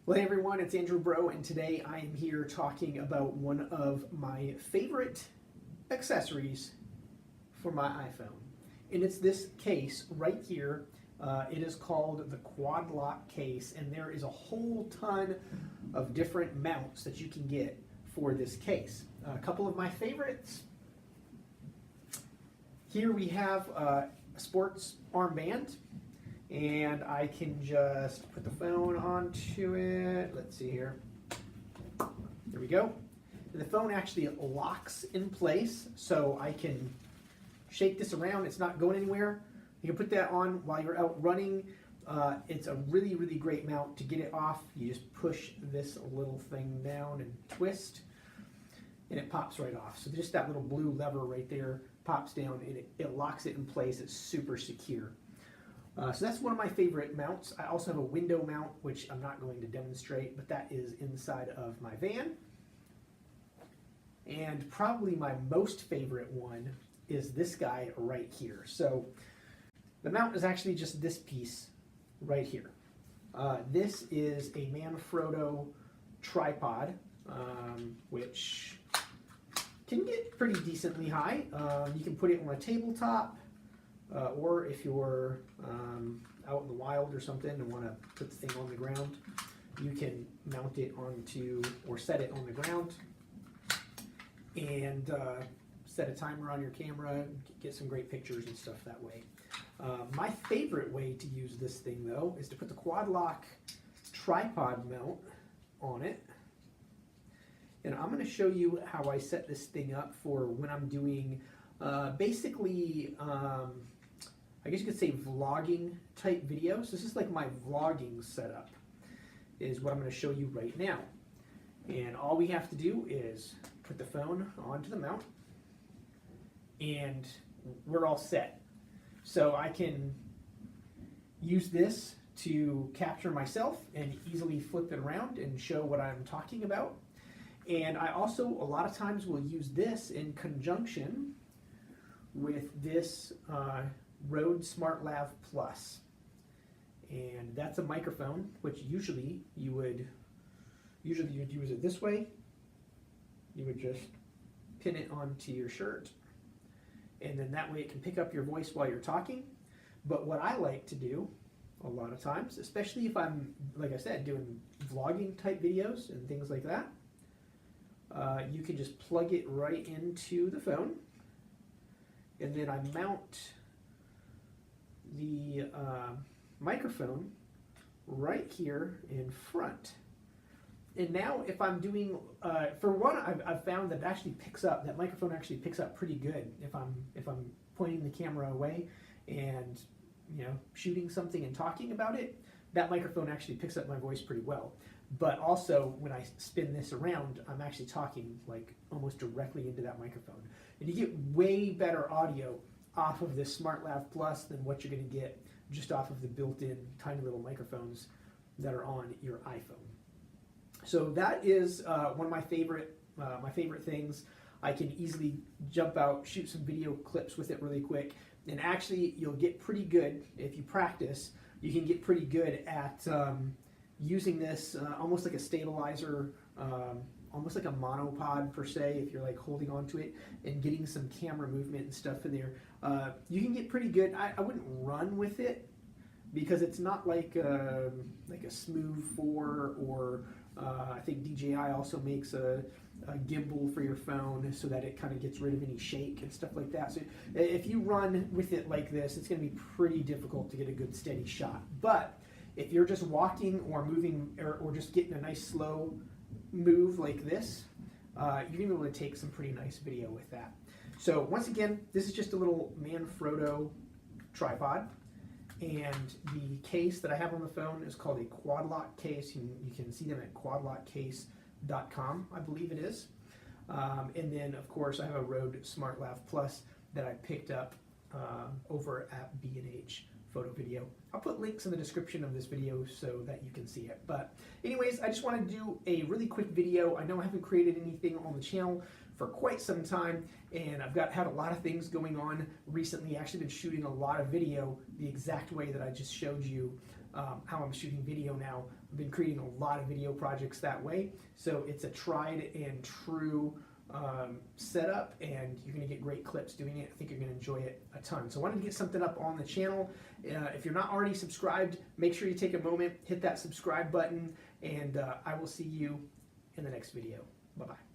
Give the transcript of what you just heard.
Well, hey everyone, it's andrewbreault, and today I am here talking about one of my favorite accessories for my iPhone. And it's this case right here. It is called the quadlock case, and there is a whole ton of different mounts that you can get for this case. A couple of my favorites. Here we have a sports armband. And I can just put the phone onto it. Let's see here. There we go. And the phone actually locks in place, so I can shake this around. It's not going anywhere. You can put that on while you're out running. It's a really, really great mount. To get it off, you just push this little thing down and twist, and it pops right off. So just that little blue lever right there pops down, and it locks it in place. It's super secure. So that's one of my favorite mounts. I also have a window mount, which I'm not going to demonstrate, but that is inside of my van. And probably my most favorite one is this guy right here. So the mount is actually just this piece right here. This is a Manfrotto tripod, which can get pretty decently high. You can put it on a tabletop. Or if you're out in the wild or something and want to put the thing on the ground, you can mount it onto or set it on the ground and set a timer on your camera, get some great pictures and stuff that way. My favorite way to use this thing though is to put the quadlock tripod mount on it. And I'm going to show you how I set this thing up for when I'm doing basically I guess you could say vlogging type videos. This is like my vlogging setup is what I'm going to show you right now. And all we have to do is put the phone onto the mount and we're all set. So I can use this to capture myself and easily flip it around and show what I'm talking about. And I also a lot of times will use this in conjunction with this Rode SmartLav Plus, and that's a microphone, which usually you'd use it this way. You would just pin it onto your shirt, and then that way it can pick up your voice while you're talking. But what I like to do a lot of times, especially if I'm, like I said, doing vlogging type videos and things like that, you can just plug it right into the phone. And then I mount the microphone right here in front. And now if I'm doing, for one, I've found that it actually picks up, that microphone actually picks up pretty good if I'm pointing the camera away and shooting something and talking about it. That microphone actually picks up my voice pretty well. But also when I spin this around, I'm actually talking like almost directly into that microphone. And you get way better audio off of this SmartLav Plus than what you're going to get just off of the built-in tiny little microphones that are on your iPhone. So that is one of my favorite things. I can easily jump out, shoot some video clips with it really quick, and actually you'll get pretty good if you practice. You can get pretty good at using this almost like a stabilizer, almost like a monopod per se, if you're like holding on to it and getting some camera movement and stuff in there. You can get pretty good. I wouldn't run with it because it's not like a Smooth 4 or I think DJI also makes a gimbal for your phone so that it kind of gets rid of any shake and stuff like that. So if you run with it like this, it's going to be pretty difficult to get a good steady shot. But if you're just walking or moving or just getting a nice slow move like this, you're going to be able to take some pretty nice video with that. So once again, this is just a little Manfrotto tripod, and the case that I have on the phone is called a quadlock case. You can see them at quadlockcase.com, I believe it is. And then of course I have a Rode SmartLav Plus that I picked up over at B&H Photo Video. I'll put links in the description of this video so that you can see it. But anyways, I just want to do a really quick video. I know I haven't created anything on the channel for quite some time, and I've had a lot of things going on recently. Actually been shooting a lot of video the exact way that I just showed you how I'm shooting video now. I've been creating a lot of video projects that way, so it's a tried and true setup, and you're going to get great clips doing it. I think you're going to enjoy it a ton. So I wanted to get something up on the channel. If you're not already subscribed, make sure you take a moment, hit that subscribe button, and I will see you in the next video. Bye-bye.